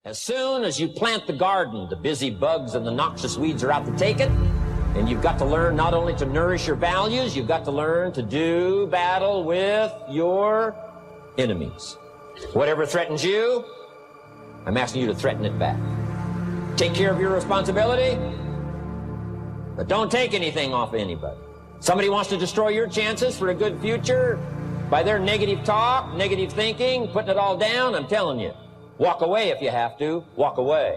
As soon as you plant the garden, the busy bugs and the noxious weeds are out to take it. And you've got to learn not only to nourish your values, you've got to learn to do battle with your enemies. Whatever threatens you, I'm asking you to threaten it back. Take care of your responsibility, but don't take anything off of anybody. Somebody wants to destroy your chances for a good future by their negative talk, negative thinking, putting it all down. I'm telling you, walk away if you have to. Walk away.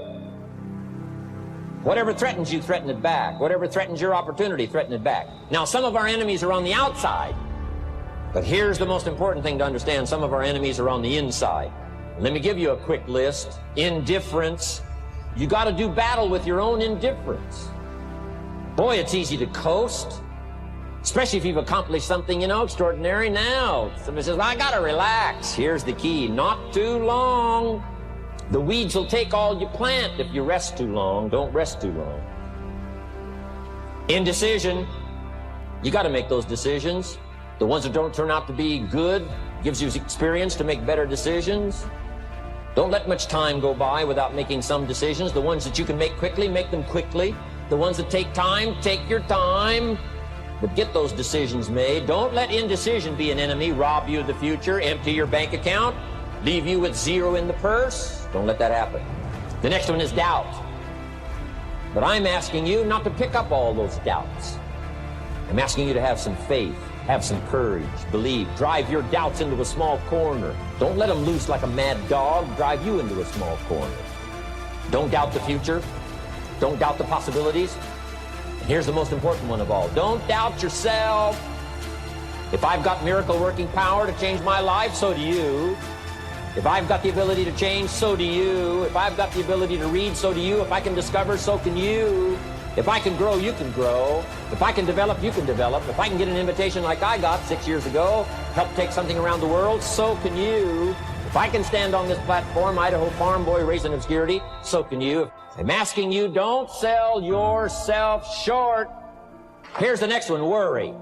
Whatever threatens you, threaten it back. Whatever threatens your opportunity, threaten it back. Now, some of our enemies are on the outside, but here's the most important thing to understand. Some of our enemies are on the inside. Let me give you a quick list. Indifference. You got to do battle with your own indifference. Boy, it's easy to coast, especially if you've accomplished something, extraordinary. Now, somebody says, well, I got to relax. Here's the key. Not too long. The weeds will take all you plant if you rest too long. Don't rest too long. Indecision. You got to make those decisions. The ones that don't turn out to be good gives you experience to make better decisions. Don't let much time go by without making some decisions. The ones that you can make quickly, make them quickly. The ones that take time, take your time. But get those decisions made. Don't let indecision be an enemy, rob you of the future, empty your bank account, leave you with zero in the purse. Don't let that happen. The next one is doubt. But I'm asking you not to pick up all those doubts. I'm asking you to have some faith, have some courage, believe, drive your doubts into a small corner. Don't let them loose like a mad dog, drive you into a small corner. Don't doubt the future. Don't doubt the possibilities. And here's the most important one of all. Don't doubt yourself. If I've got miracle working power to change my life, so do you. If I've got the ability to change, so do you. If I've got the ability to read, so do you. If I can discover, so can you. If I can grow, you can grow. If I can develop, you can develop. If I can get an invitation like I got 6 years ago, help take something around the world, so can you. If I can stand on this platform, Idaho farm boy raised in obscurity, so can you. I'm asking you, don't sell yourself short. Here's the next one, worry.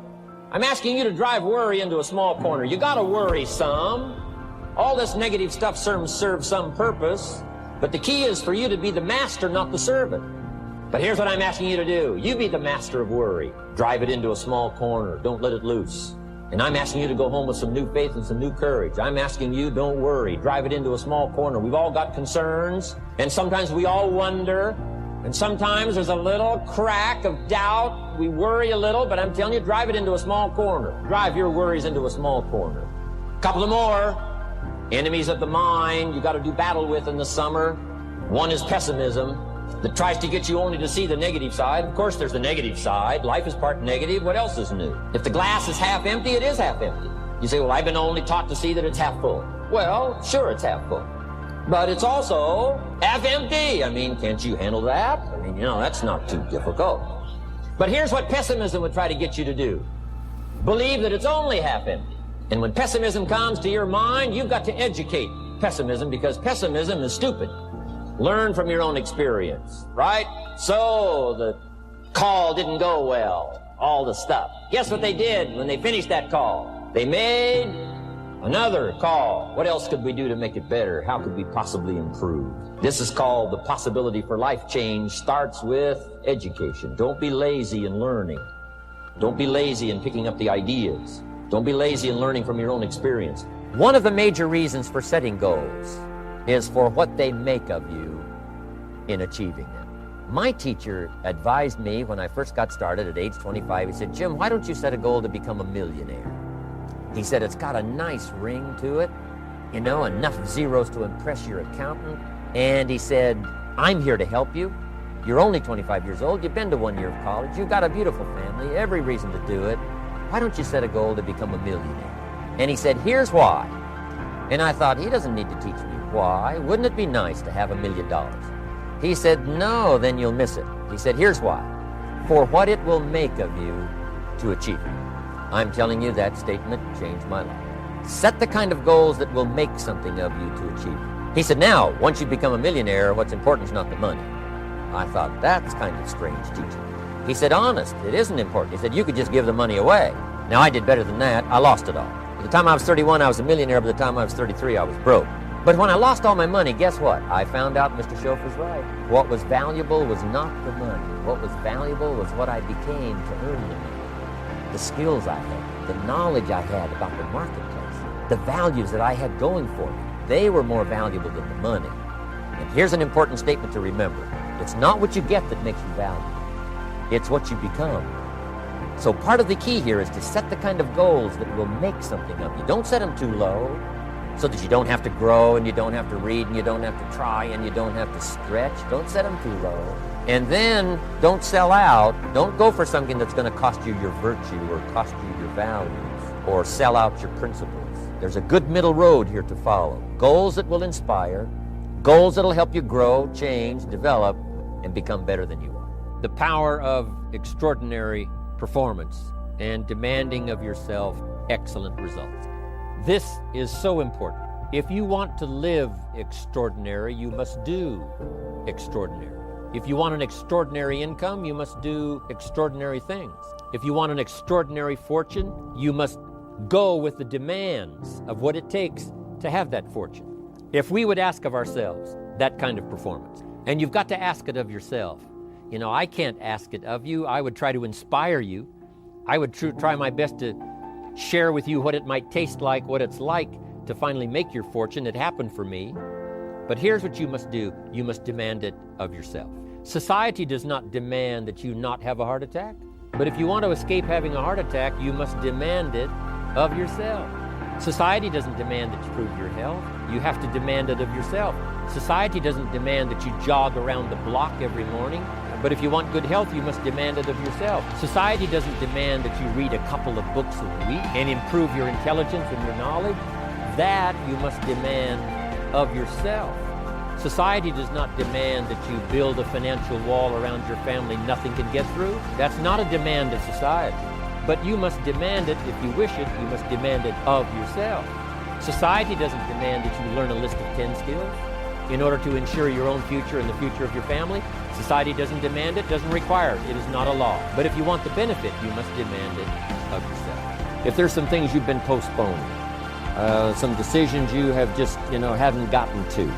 I'm asking you to drive worry into a small corner. You got to worry some. All this negative stuff serves some purpose, but the key is for you to be the master, not the servant. But here's what I'm asking you to do. You be the master of worry. Drive it into a small corner. Don't let it loose. And I'm asking you to go home with some new faith and some new courage. I'm asking you, don't worry. Drive it into a small corner. We've all got concerns, and sometimes we all wonder, and sometimes there's a little crack of doubt. We worry a little, but I'm telling you, drive it into a small corner. Drive your worries into a small corner. Couple of more. Enemies of the mind you got to do battle with in the summer. One is pessimism, that tries to get you only to see the negative side. Of course, there's the negative side. Life is part negative. What else is new? If the glass is half empty, it is half empty. You say, well, I've been only taught to see that it's half full. Well, sure, it's half full. But it's also half empty. I mean, can't you handle that? I mean, that's not too difficult. But here's what pessimism would try to get you to do. Believe that it's only half empty. And when pessimism comes to your mind, you've got to educate pessimism, because pessimism is stupid. Learn from your own experience, right? So the call didn't go well, all the stuff. Guess what they did when they finished that call? They made another call. What else could we do to make it better? How could we possibly improve? This is called the possibility for life change. Starts with education. Don't be lazy in learning. Don't be lazy in picking up the ideas. Don't be lazy in learning from your own experience. One of the major reasons for setting goals is for what they make of you in achieving them. My teacher advised me when I first got started at age 25, he said, Jim, why don't you set a goal to become a millionaire? He said, it's got a nice ring to it, enough zeros to impress your accountant. And he said, I'm here to help you. You're only 25 years old. You've been to 1 year of college. You've got a beautiful family, every reason to do it. Why don't you set a goal to become a millionaire? And he said, here's why. And I thought, he doesn't need to teach me why. Wouldn't it be nice to have $1 million? He said, no, then you'll miss it. He said, here's why. For what it will make of you to achieve it. I'm telling you, that statement changed my life. Set the kind of goals that will make something of you to achieve it. He said, now, once you become a millionaire, what's important is not the money. I thought, that's kind of strange teaching. He said, honest, it isn't important. He said, you could just give the money away. Now, I did better than that. I lost it all. By the time I was 31, I was a millionaire. By the time I was 33, I was broke. But when I lost all my money, guess what? I found out Mr. Schofi's right. What was valuable was not the money. What was valuable was what I became to earn the money. The skills I had, the knowledge I had about the marketplace, the values that I had going for me. They were more valuable than the money. And here's an important statement to remember. It's not what you get that makes you valuable. It's what you become. So part of the key here is to set the kind of goals that will make something of you. Don't set them too low so that you don't have to grow and you don't have to read and you don't have to try and you don't have to stretch. Don't set them too low. And then don't sell out. Don't go for something that's going to cost you your virtue or cost you your values or sell out your principles. There's a good middle road here to follow. Goals that will inspire, goals that will help you grow, change, develop, and become better than you are. The power of extraordinary performance and demanding of yourself excellent results. This is so important. If you want to live extraordinary, you must do extraordinary. If you want an extraordinary income, you must do extraordinary things. If you want an extraordinary fortune, you must go with the demands of what it takes to have that fortune. If we would ask of ourselves that kind of performance, and you've got to ask it of yourself. You know, I can't ask it of you. I would try to inspire you. I would try my best to share with you what it might taste like, what it's like to finally make your fortune. It happened for me. But here's what you must do. You must demand it of yourself. Society does not demand that you not have a heart attack. But if you want to escape having a heart attack, you must demand it of yourself. Society doesn't demand that you prove your health. You have to demand it of yourself. Society doesn't demand that you jog around the block every morning. But if you want good health, you must demand it of yourself. Society doesn't demand that you read a couple of books a week and improve your intelligence and your knowledge. That you must demand of yourself. Society does not demand that you build a financial wall around your family nothing can get through. That's not a demand of society. But you must demand it. If you wish it, you must demand it of yourself. Society doesn't demand that you learn a list of 10 skills in order to ensure your own future and the future of your family. Society doesn't demand it, doesn't require it. It is not a law. But if you want the benefit, you must demand it of yourself. If there's some things you've been postponing, some decisions you have just, haven't gotten to,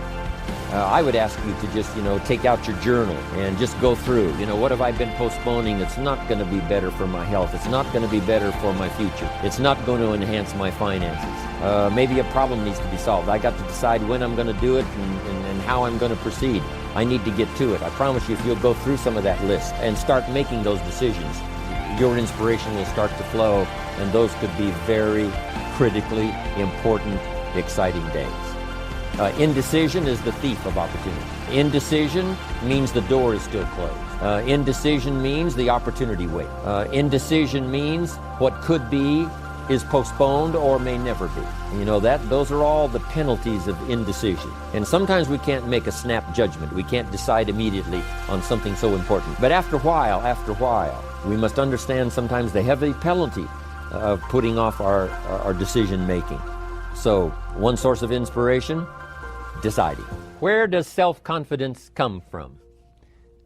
I would ask you to just, take out your journal and just go through, what have I been postponing? It's not going to be better for my health. It's not going to be better for my future. It's not going to enhance my finances. Maybe a problem needs to be solved. I got to decide when I'm going to do it and how I'm going to proceed. I need to get to it. I promise you, if you'll go through some of that list and start making those decisions, your inspiration will start to flow, and those could be very critically important, exciting days. Indecision is the thief of opportunity. Indecision means the door is still closed. Indecision means the opportunity waits. Indecision means what could be is postponed or may never be. Those are all the penalties of indecision. And sometimes we can't make a snap judgment. We can't decide immediately on something so important. But after a while, we must understand sometimes the heavy penalty of putting off our decision making. So, one source of inspiration, deciding. Where does self-confidence come from?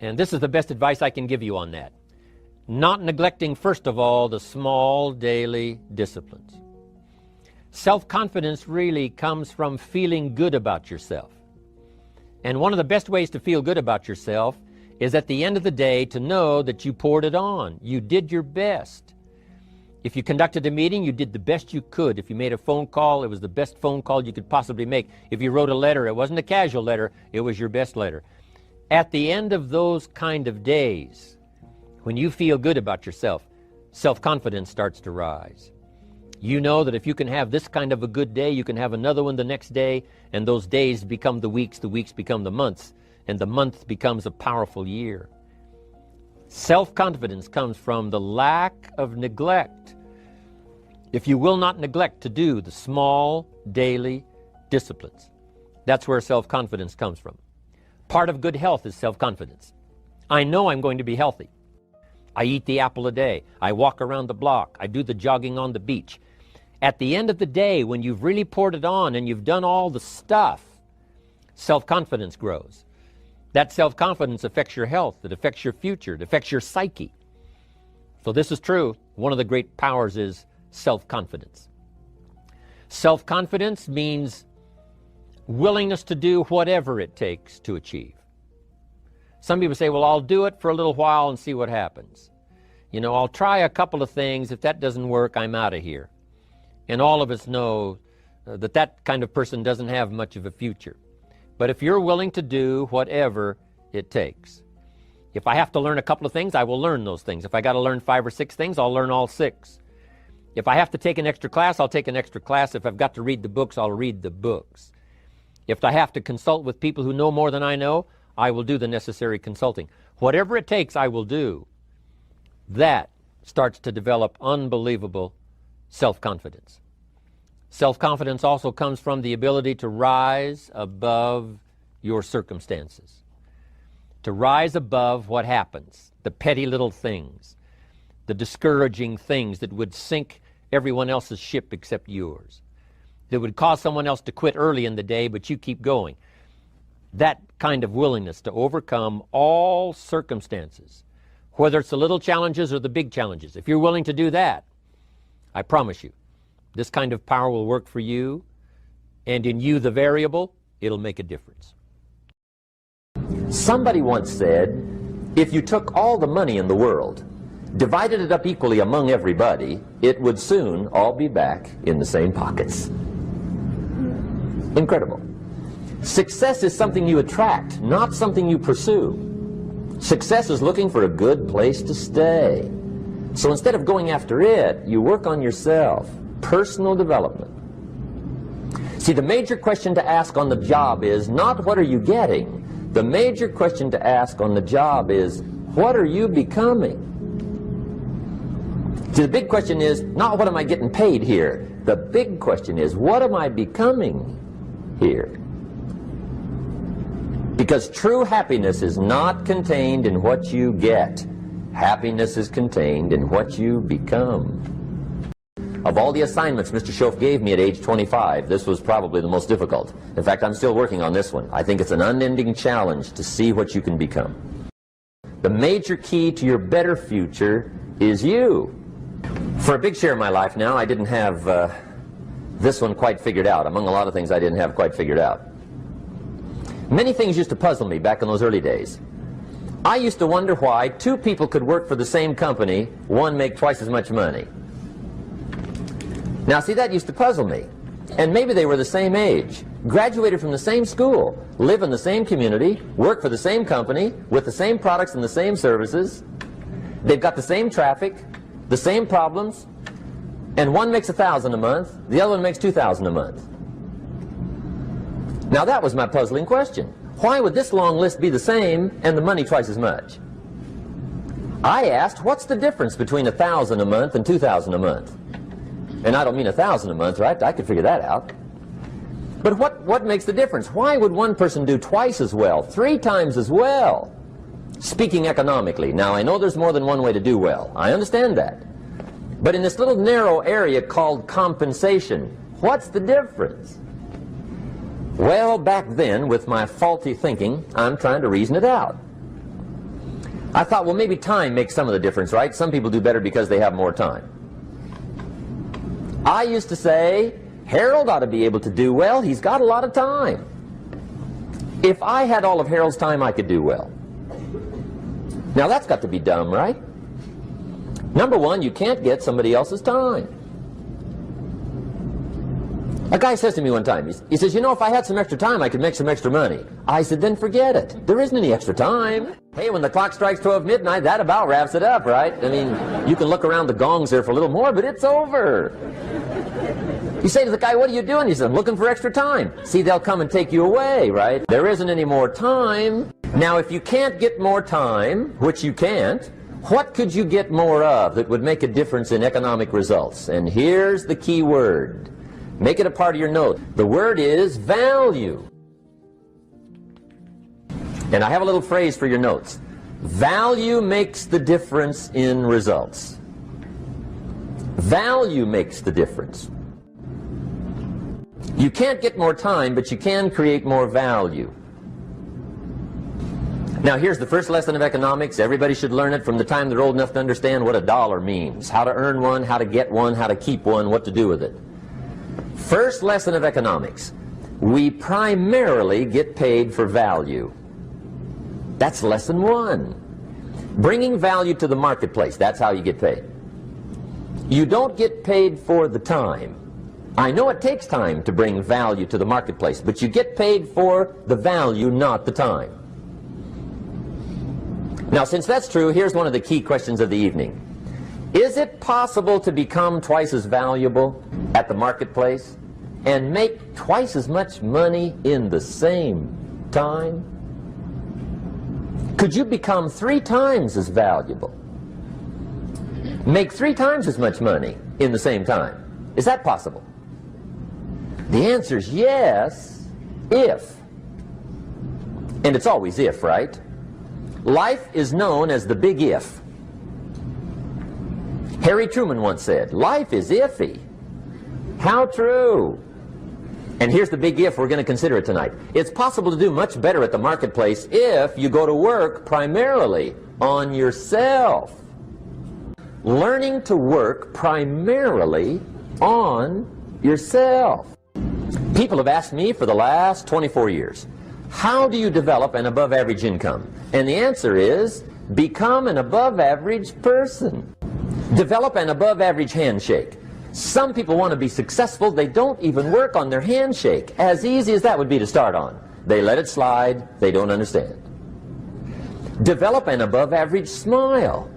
And this is the best advice I can give you on that. Not neglecting, first of all, the small daily disciplines. Self-confidence really comes from feeling good about yourself. And one of the best ways to feel good about yourself is at the end of the day to know that you poured it on. You did your best. If you conducted a meeting, you did the best you could. If you made a phone call, it was the best phone call you could possibly make. If you wrote a letter, it wasn't a casual letter, it was your best letter. At the end of those kind of days, when you feel good about yourself, self-confidence starts to rise. You know that if you can have this kind of a good day, you can have another one the next day, and those days become the weeks become the months, and the month becomes a powerful year. Self-confidence comes from the lack of neglect. If you will not neglect to do the small daily disciplines, that's where self-confidence comes from. Part of good health is self-confidence. I know I'm going to be healthy. I eat the apple a day. I walk around the block. I do the jogging on the beach. At the end of the day, when you've really poured it on and you've done all the stuff, self-confidence grows. That self-confidence affects your health. It affects your future. It affects your psyche. So this is true. One of the great powers is self-confidence. Self-confidence means willingness to do whatever it takes to achieve. Some people say, well, I'll do it for a little while and see what happens. You know, I'll try a couple of things. If that doesn't work, I'm out of here. And all of us know that that kind of person doesn't have much of a future. But if you're willing to do whatever it takes, if I have to learn a couple of things, I will learn those things. If I got to learn 5 or 6 things, I'll learn all 6. If I have to take an extra class, I'll take an extra class. If I've got to read the books, I'll read the books. If I have to consult with people who know more than I know, I will do the necessary consulting. Whatever it takes, I will do. That starts to develop unbelievable self-confidence. Self-confidence also comes from the ability to rise above your circumstances, to rise above what happens, the petty little things, the discouraging things that would sink everyone else's ship except yours, that would cause someone else to quit early in the day, but you keep going. That kind of willingness to overcome all circumstances, whether it's the little challenges or the big challenges. If you're willing to do that, I promise you, this kind of power will work for you, and in you, the variable, it'll make a difference. Somebody once said, if you took all the money in the world, divided it up equally among everybody, it would soon all be back in the same pockets. Incredible. Success is something you attract, not something you pursue. Success is looking for a good place to stay. So instead of going after it, you work on yourself. Personal development. See, the major question to ask on the job is not what are you getting. The major question to ask on the job is what are you becoming? See, the big question is not what am I getting paid here. The big question is what am I becoming here? Because true happiness is not contained in what you get. Happiness is contained in what you become. Of all the assignments Mr. Schoaf gave me at age 25, this was probably the most difficult. In fact, I'm still working on this one. I think it's an unending challenge to see what you can become. The major key to your better future is you. For a big share of my life now, I didn't have this one quite figured out. Among a lot of things I didn't have quite figured out. Many things used to puzzle me back in those early days. I used to wonder why 2 people could work for the same company, one make twice as much money. Now see, that used to puzzle me. And maybe they were the same age, graduated from the same school, live in the same community, work for the same company, with the same products and the same services. They've got the same traffic, the same problems, and one makes $1,000 a month, the other one makes $2,000 a month. Now that was my puzzling question. Why would this long list be the same and the money twice as much? I asked, what's the difference between $1,000 a month and $2,000 a month? And I don't mean $1,000 a month, right? I could figure that out. But what makes the difference? Why would one person do twice as well, 3 times as well? Speaking economically. Now, I know there's more than one way to do well. I understand that. But in this little narrow area called compensation, what's the difference? Well, back then, with my faulty thinking, I'm trying to reason it out. I thought, well, maybe time makes some of the difference, right? Some people do better because they have more time. I used to say, Harold ought to be able to do well. He's got a lot of time. If I had all of Harold's time, I could do well. Now, that's got to be dumb, right? Number one, you can't get somebody else's time. A guy says to me one time, he says, you know, if I had some extra time, I could make some extra money. I said, then forget it. There isn't any extra time. Hey, when the clock strikes 12 midnight, that about wraps it up, right? I mean, you can look around the gongs there for a little more, but it's over. You say to the guy, what are you doing? He says, I'm looking for extra time. See, they'll come and take you away, right? There isn't any more time. Now, if you can't get more time, which you can't, what could you get more of that would make a difference in economic results? And here's the key word. Make it a part of your note. The word is value. And I have a little phrase for your notes. Value makes the difference in results. Value makes the difference. You can't get more time, but you can create more value. Now here's the first lesson of economics. Everybody should learn it from the time they're old enough to understand what a dollar means. How to earn one, how to get one, how to keep one, what to do with it. First lesson of economics. We primarily get paid for value. That's lesson one. Bringing value to the marketplace, that's how you get paid. You don't get paid for the time. I know it takes time to bring value to the marketplace, but you get paid for the value, not the time. Now, since that's true, here's one of the key questions of the evening. Is it possible to become twice as valuable at the marketplace and make twice as much money in the same time? Could you become 3 times as valuable? Make 3 times as much money in the same time? Is that possible? The answer is yes, if. And it's always if, right? Life is known as the big if. Harry Truman once said, life is iffy. How true. And here's the big if we're going to consider it tonight. It's possible to do much better at the marketplace if you go to work primarily on yourself. Learning to work primarily on yourself. People have asked me for the last 24 years, how do you develop an above-average income? And the answer is, become an above-average person. Develop an above-average handshake. Some people want to be successful, they don't even work on their handshake. As easy as that would be to start on. They let it slide, they don't understand. Develop an above-average smile.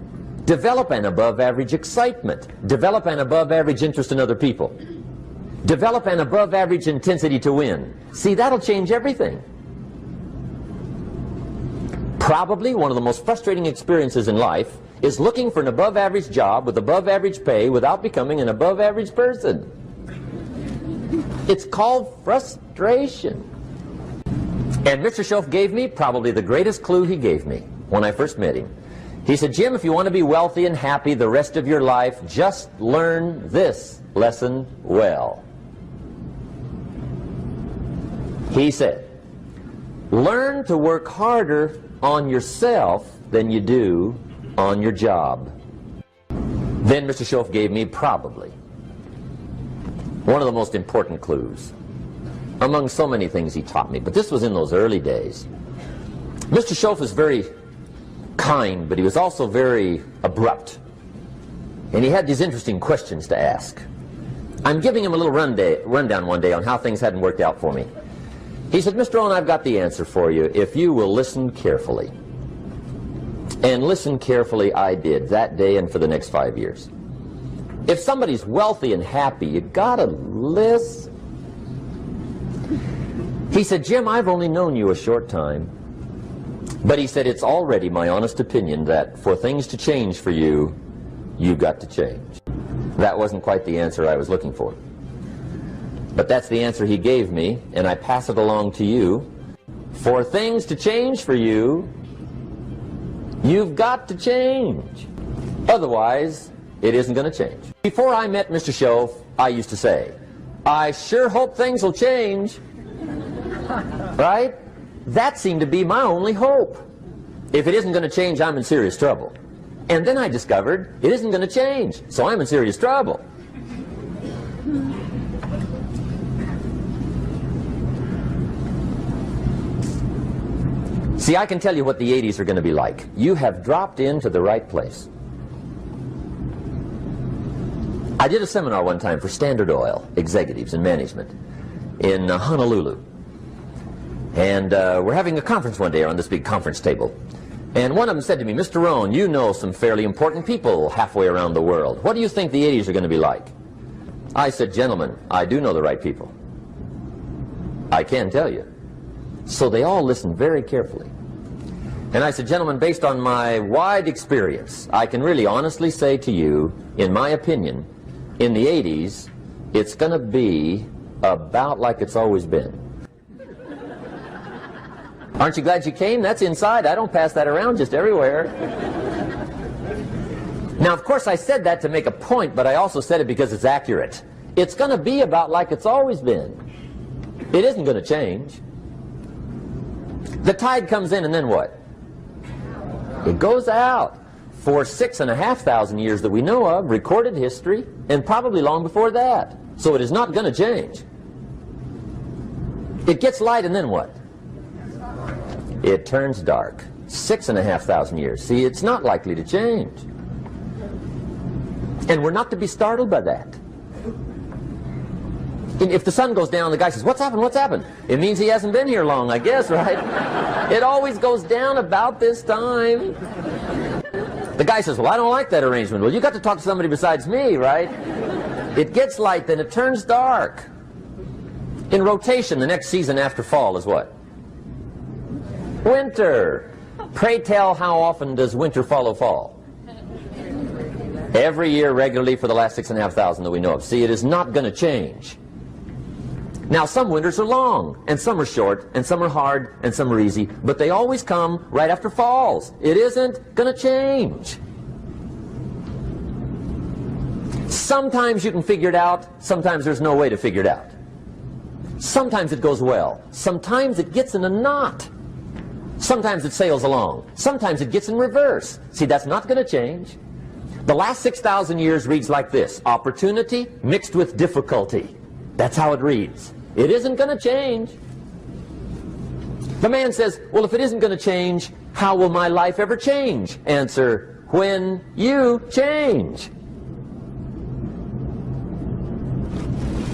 Develop an above-average excitement. Develop an above-average interest in other people. Develop an above-average intensity to win. See, that'll change everything. Probably one of the most frustrating experiences in life is looking for an above-average job with above-average pay without becoming an above-average person. It's called frustration. And Mr. Schoaf gave me probably the greatest clue he gave me when I first met him. He said, Jim, if you want to be wealthy and happy the rest of your life, just learn this lesson well. He said, learn to work harder on yourself than you do on your job. Then Mr. Schoaf gave me probably one of the most important clues among so many things he taught me, but this was in those early days. Mr. Schoaf was very kind, but he was also very abrupt, and he had these interesting questions to ask. I'm giving him a little rundown one day on how things hadn't worked out for me. He said, Mr. Rohn, I've got the answer for you if you will listen carefully. And listen carefully I did that day and for the next 5 years. If somebody's wealthy and happy, you gotta listen. He said, Jim, I've only known you a short time, but he said, it's already my honest opinion that for things to change for you, you've got to change. That wasn't quite the answer I was looking for. But that's the answer he gave me, and I pass it along to you. For things to change for you, you've got to change. Otherwise, it isn't going to change. Before I met Mr. Schoaf, I used to say, I sure hope things will change. Right? That seemed to be my only hope. If it isn't going to change, I'm in serious trouble. And then I discovered it isn't going to change, so I'm in serious trouble. See, I can tell you what the 80s are going to be like. You have dropped into the right place. I did a seminar one time for Standard Oil executives and management in Honolulu. And we're having a conference one day on this big conference table. And one of them said to me, Mr. Rohn, you know some fairly important people halfway around the world. What do you think the 80s are going to be like? I said, gentlemen, I do know the right people. I can tell you. So they all listened very carefully. And I said, gentlemen, based on my wide experience, I can really honestly say to you, in my opinion, in the 80s, it's going to be about like it's always been. Aren't you glad you came? That's inside. I don't pass that around just everywhere. Now, of course, I said that to make a point, but I also said it because it's accurate. It's going to be about like it's always been. It isn't going to change. The tide comes in, and then what? It goes out. For 6,500 years that we know of, recorded history, and probably long before that. So it is not going to change. It gets light, and then what? It turns dark. 6,500 years. See, it's not likely to change. And we're not to be startled by that. If the sun goes down, the guy says, "What's happened? What's happened?" It means he hasn't been here long, I guess, right? It always goes down about this time. The guy says, "Well, I don't like that arrangement." Well, you got to talk to somebody besides me, right? It gets light, then it turns dark. In rotation, the next season after fall is what? Winter. Pray tell, how often does winter follow fall? Every year regularly for the last 6,500 that we know of. See, it is not going to change. Now, some winters are long, and some are short, and some are hard, and some are easy, but they always come right after falls. It isn't going to change. Sometimes you can figure it out, sometimes there's no way to figure it out. Sometimes it goes well, sometimes it gets in a knot. Sometimes it sails along, sometimes it gets in reverse. See, that's not going to change. The last 6,000 years reads like this: opportunity mixed with difficulty. That's how it reads. It isn't going to change. The man says, "Well, if it isn't going to change, how will my life ever change?" Answer: when you change.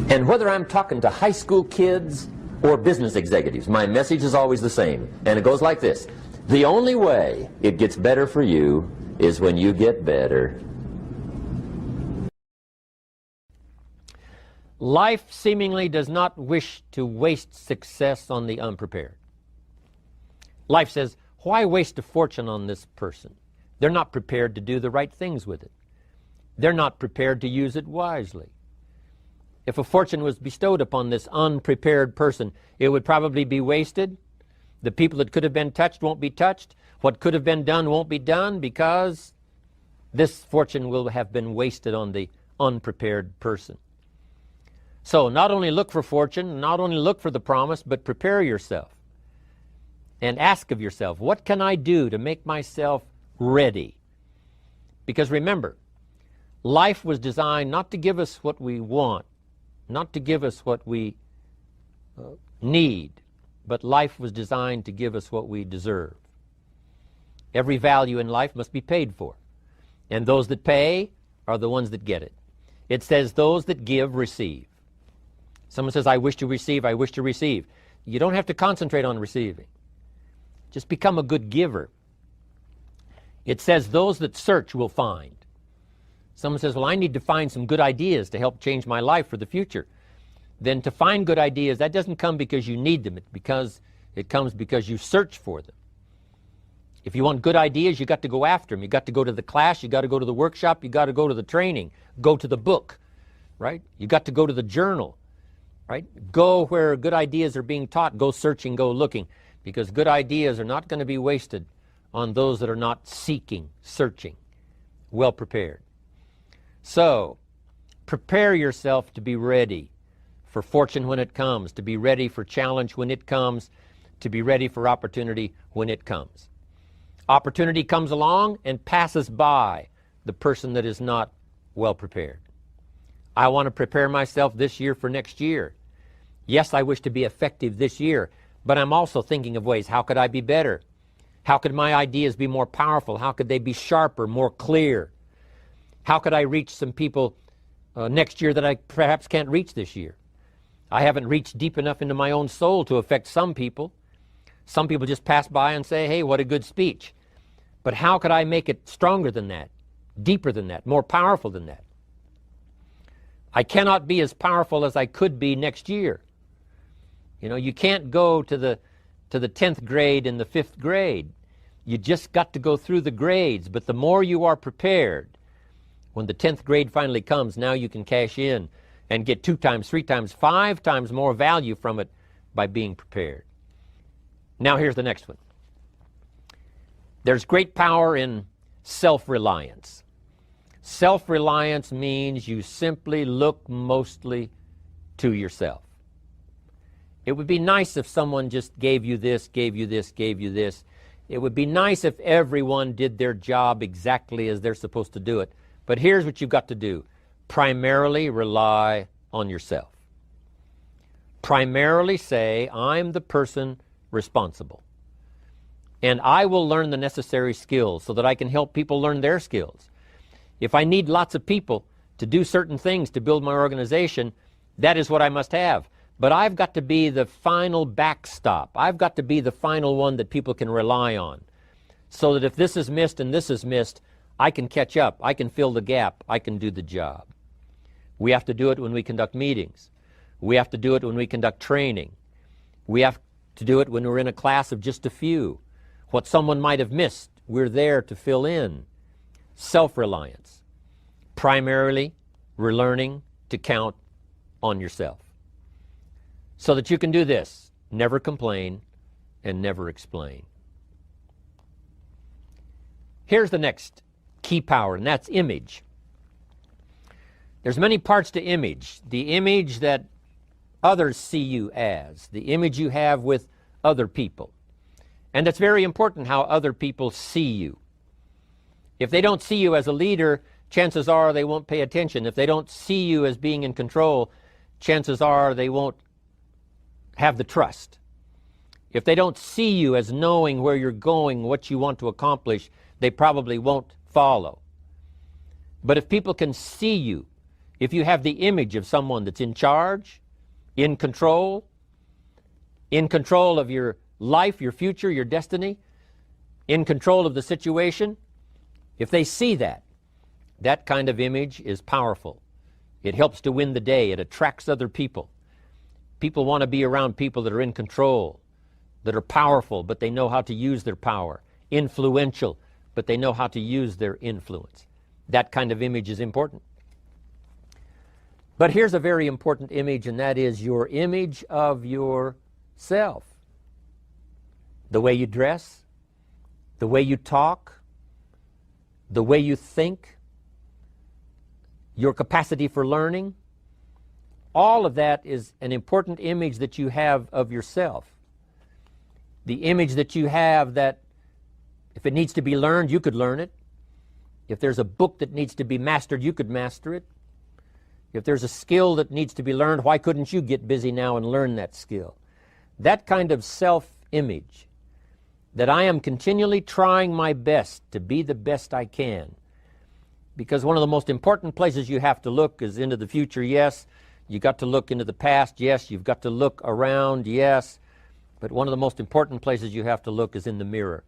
And whether I'm talking to high school kids or business executives, my message is always the same. And it goes like this: the only way it gets better for you is when you get better. Life seemingly does not wish to waste success on the unprepared. Life says, "Why waste a fortune on this person? They're not prepared to do the right things with it. They're not prepared to use it wisely." If a fortune was bestowed upon this unprepared person, it would probably be wasted. The people that could have been touched won't be touched. What could have been done won't be done, because this fortune will have been wasted on the unprepared person. So not only look for fortune, not only look for the promise, but prepare yourself and ask of yourself, what can I do to make myself ready? Because remember, life was designed not to give us what we want, not to give us what we need, but life was designed to give us what we deserve. Every value in life must be paid for, and those that pay are the ones that get it. It says those that give receive. Someone says, "I wish to receive, I wish to receive." You don't have to concentrate on receiving. Just become a good giver. It says those that search will find. Someone says, "Well, I need to find some good ideas to help change my life for the future." Then to find good ideas, that doesn't come because you need them. It comes because you search for them. If you want good ideas, you got to go after them. You got to go to the class, you got to go to the workshop, you got to go to the training, go to the book, right? You got to go to the journal, right? Go where good ideas are being taught. Go searching, go looking, because good ideas are not going to be wasted on those that are not seeking, searching, well prepared. So, prepare yourself to be ready for fortune when it comes, to be ready for challenge when it comes, to be ready for opportunity when it comes. Opportunity comes along and passes by the person that is not well prepared. I want to prepare myself this year for next year. Yes, I wish to be effective this year, but I'm also thinking of ways, how could I be better? How could my ideas be more powerful? How could they be sharper, more clear? How could I reach some people next year that I perhaps can't reach this year? I haven't reached deep enough into my own soul to affect some people. Some people just pass by and say, "Hey, what a good speech." But how could I make it stronger than that, deeper than that, more powerful than that? I cannot be as powerful as I could be next year. You know, you can't go to the 10th grade in the 5th grade. You just got to go through the grades. But the more you are prepared, when the 10th grade finally comes, now you can cash in and get 2 times, 3 times, 5 times more value from it by being prepared. Now here's the next one. There's great power in self-reliance. Self-reliance means you simply look mostly to yourself. It would be nice if someone just gave you this, gave you this, gave you this. It would be nice if everyone did their job exactly as they're supposed to do it. But here's what you've got to do. Primarily rely on yourself. Primarily say, I'm the person responsible. And I will learn the necessary skills so that I can help people learn their skills. If I need lots of people to do certain things to build my organization, that is what I must have. But I've got to be the final backstop. I've got to be the final one that people can rely on. So that if this is missed and this is missed, I can catch up. I can fill the gap. I can do the job. We have to do it when we conduct meetings. We have to do it when we conduct training. We have to do it when we're in a class of just a few. What someone might have missed, we're there to fill in. Self-reliance. Primarily, we're learning to count on yourself. So that you can do this, never complain and never explain. Here's the next key power, and that's image. There's many parts to image. The image that others see you as, the image you have with other people. And it's very important how other people see you. If they don't see you as a leader, chances are they won't pay attention. If they don't see you as being in control, chances are they won't have the trust. If they don't see you as knowing where you're going, what you want to accomplish, they probably won't follow. But if people can see you, if you have the image of someone that's in charge, in control of your life, your future, your destiny, in control of the situation, if they see that, that kind of image is powerful. It helps to win the day. It attracts other people. People want to be around people that are in control, that are powerful, but they know how to use their power, influential, but they know how to use their influence. That kind of image is important. But here's a very important image, and that is your image of yourself. The way you dress, the way you talk, the way you think, your capacity for learning, all of that is an important image that you have of yourself. The image that you have that if it needs to be learned, you could learn it. If there's a book that needs to be mastered, you could master it. If there's a skill that needs to be learned, why couldn't you get busy now and learn that skill? That kind of self-image, that I am continually trying my best to be the best I can. Because one of the most important places you have to look is into the future, yes. You got to look into the past, yes. You've got to look around, yes. But one of the most important places you have to look is in the mirror.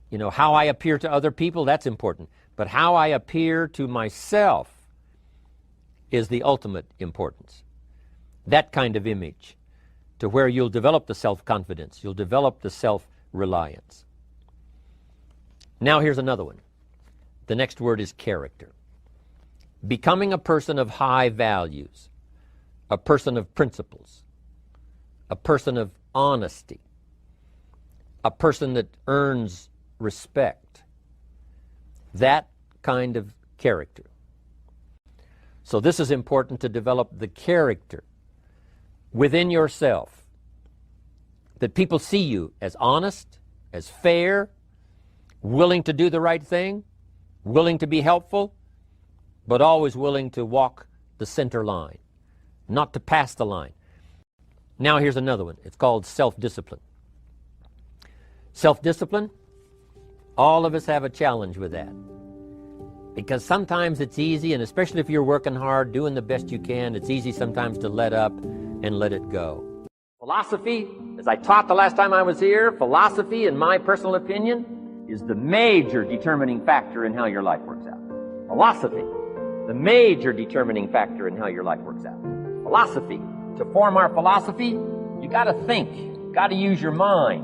You know, how I appear to other people, that's important. But how I appear to myself is the ultimate importance. That kind of image, to where you'll develop the self-confidence, you'll develop the self-reliance. Now here's another one. The next word is character. Becoming a person of high values, a person of principles, a person of honesty, a person that earns respect. That kind of character. So this is important to develop the character within yourself, that people see you as honest, as fair, willing to do the right thing, willing to be helpful, but always willing to walk the center line, not to pass the line. Now here's another one. It's called self-discipline. Self-discipline, all of us have a challenge with that. Because sometimes it's easy, and especially if you're working hard, doing the best you can, it's easy sometimes to let up and let it go. Philosophy, as I taught the last time I was here, philosophy, in my personal opinion, is the major determining factor in how your life works out. Philosophy, the major determining factor in how your life works out. Philosophy. To form our philosophy, you got to think, you got to use your mind,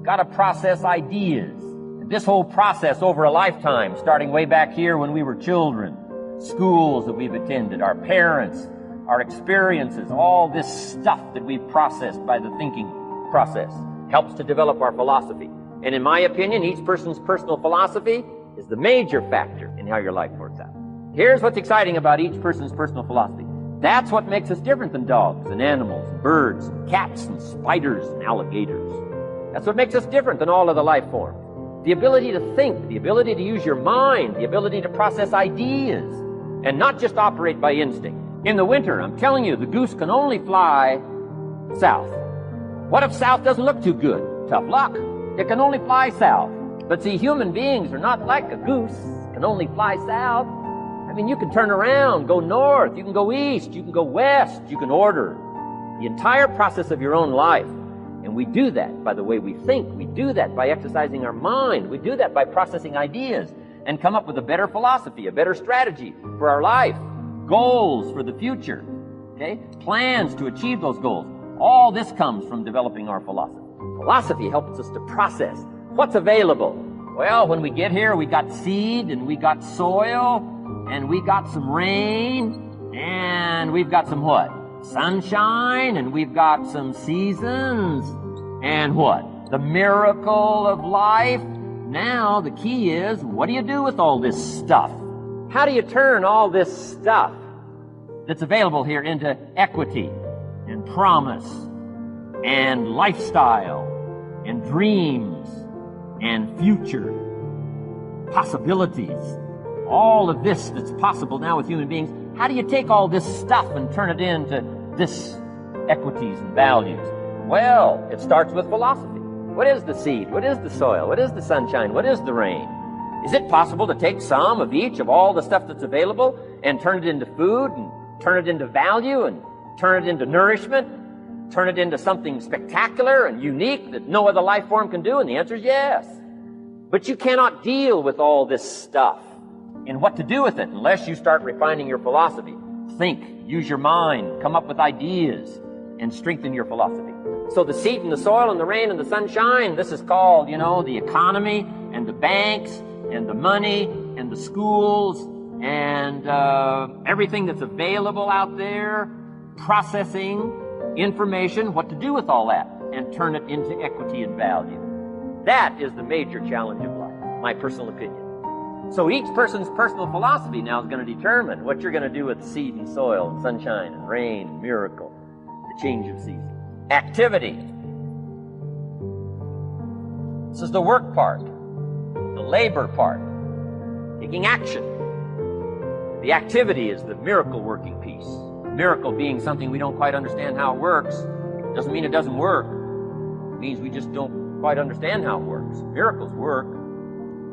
you got to process ideas. This whole process over a lifetime, starting way back here when we were children, schools that we've attended, our parents, our experiences, all this stuff that we've processed by the thinking process helps to develop our philosophy. And in my opinion, each person's personal philosophy is the major factor in how your life works out. Here's what's exciting about each person's personal philosophy. That's what makes us different than dogs and animals, and birds, and cats and spiders and alligators. That's what makes us different than all of the life forms. The ability to think, the ability to use your mind, the ability to process ideas, and not just operate by instinct. In the winter, I'm telling you, the goose can only fly south. What if south doesn't look too good? Tough luck. It can only fly south. But see, human beings are not like a goose. It can only fly south. I mean, you can turn around, go north, you can go east, you can go west, you can order the entire process of your own life. And we do that by the way we think. We do that by exercising our mind. We do that by processing ideas and come up with a better philosophy, a better strategy for our life, goals for the future, okay? Plans to achieve those goals. All this comes from developing our philosophy. Philosophy helps us to process what's available. Well, when we get here, we got seed, and we got soil, and we got some rain, and we've got some what? Sunshine, and we've got some seasons, and what? The miracle of life. Now, the key is, what do you do with all this stuff? How do you turn all this stuff that's available here into equity and promise and lifestyle and dreams and future possibilities? All of this that's possible now with human beings, how do you take all this stuff and turn it into this equities and values? Well, it starts with philosophy. What is the seed? What is the soil? What is the sunshine? What is the rain? Is it possible to take some of each of all the stuff that's available and turn it into food and turn it into value and turn it into nourishment, turn it into something spectacular and unique that no other life form can do? And the answer is yes. But you cannot deal with all this stuff and what to do with it unless you start refining your philosophy. Think, use your mind, come up with ideas, and strengthen your philosophy. So the seed and the soil and the rain and the sunshine, this is called, the economy and the banks and the money and the schools and everything that's available out there, processing information, what to do with all that, and turn it into equity and value. That is the major challenge of life, my personal opinion. So each person's personal philosophy now is going to determine what you're going to do with seed and soil and sunshine and rain and miracle, the change of season. Activity. This is the work part, the labor part, taking action. The activity is the miracle working piece. Miracle being something we don't quite understand how it works. Doesn't mean it doesn't work. It means we just don't quite understand how it works. Miracles work.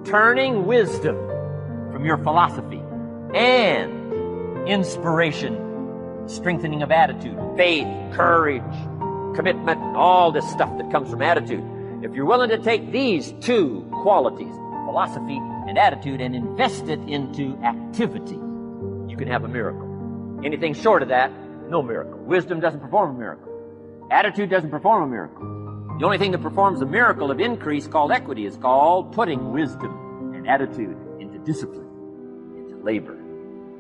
Turning wisdom from your philosophy and inspiration, strengthening of attitude, faith, courage, commitment, all this stuff that comes from attitude. If you're willing to take these two qualities, philosophy and attitude, and invest it into activity, you can have a miracle. Anything short of that, no miracle. Wisdom doesn't perform a miracle. Attitude doesn't perform a miracle. The only thing that performs a miracle of increase called equity is called putting wisdom and attitude into discipline, into labor.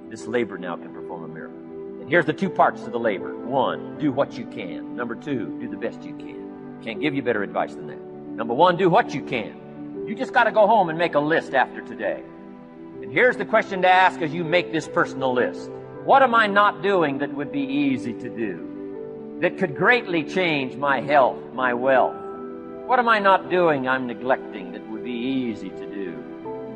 This labor now can perform a miracle. And here's the two parts to the labor. One, do what you can. Number two, do the best you can. Can't give you better advice than that. Number one, do what you can. You just got to go home and make a list after today. And here's the question to ask as you make this personal list. What am I not doing that would be easy to do, that could greatly change my health, my wealth? What am I not doing I'm neglecting that would be easy to do?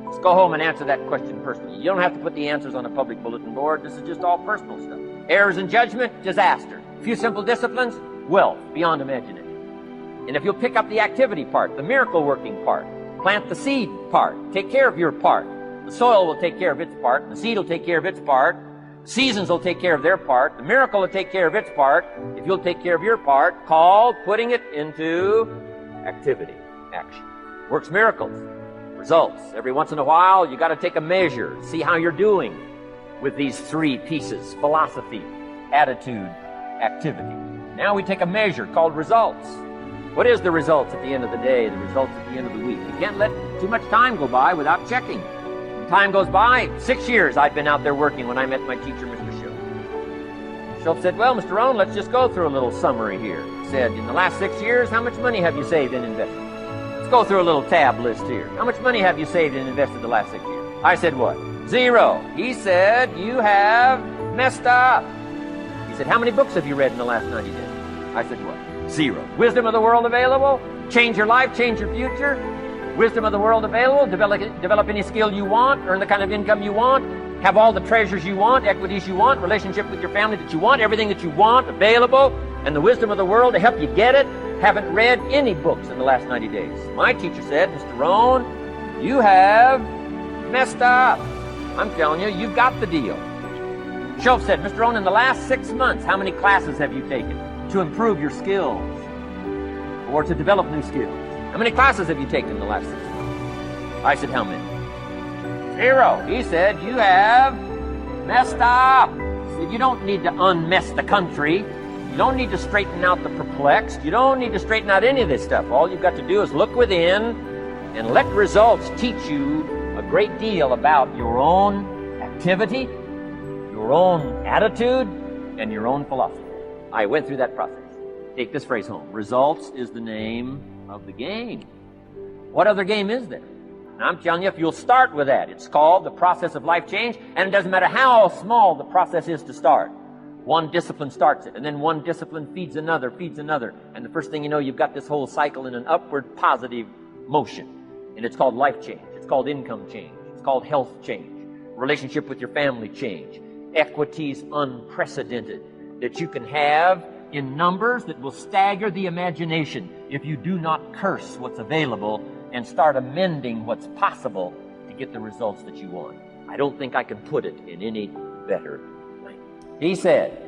Let's go home and answer that question personally. You don't have to put the answers on a public bulletin board. This is just all personal stuff. Errors in judgment, disaster. A few simple disciplines, wealth beyond imagination. And if you'll pick up the activity part, the miracle working part, plant the seed part, take care of your part. The soil will take care of its part. The seed will take care of its part. Seasons will take care of their part. The miracle will take care of its part. If you'll take care of your part, called putting it into activity, action. Works miracles, results. Every once in a while, you got to take a measure, see how you're doing with these three pieces: philosophy, attitude, activity. Now we take a measure called results. What is the results at the end of the day, the results at the end of the week? You can't let too much time go by without checking. Time goes by. 6 years I'd been out there working when I met my teacher, Mr. Schultz. Schultz said, well, Mr. Rohn, let's just go through a little summary here. He said, in the last 6 years, how much money have you saved and invested? Let's go through a little tab list here. How much money have you saved and invested the last 6 years? I said, what? 0. He said, you have messed up. He said, how many books have you read in the last 90 days? I said, what? 0. Wisdom of the world available? Change your life, change your future? Wisdom of the world available, develop any skill you want, earn the kind of income you want, have all the treasures you want, equities you want, relationship with your family that you want, everything that you want available, and the wisdom of the world to help you get it haven't read any books in the last 90 days. My teacher said, Mr. Rohn, you have messed up. I'm telling you, you've got the deal. Schultz said, Mr. Rohn, in the last 6 months, how many classes have you taken to improve your skills or to develop new skills? How many classes have you taken in the last 6 months? I said, how many? 0. He said, you have messed up. He said, you don't need to unmess the country. You don't need to straighten out the perplexed. You don't need to straighten out any of this stuff. All you've got to do is look within and let results teach you a great deal about your own activity, your own attitude, and your own philosophy. I went through that process. Take this phrase home. Results is the name of the game. What other game is there? And I'm telling you, if you'll start with that, it's called the process of life change, and it doesn't matter how small the process is to start. One discipline starts it, and then one discipline feeds another, and the first thing you know, you've got this whole cycle in an upward positive motion. And it's called life change. It's called income change. It's called health change. Relationship with your family change. Equities unprecedented that you can have in numbers that will stagger the imagination if you do not curse what's available and start amending what's possible to get the results that you want. I don't think I can put it in any better way. He said,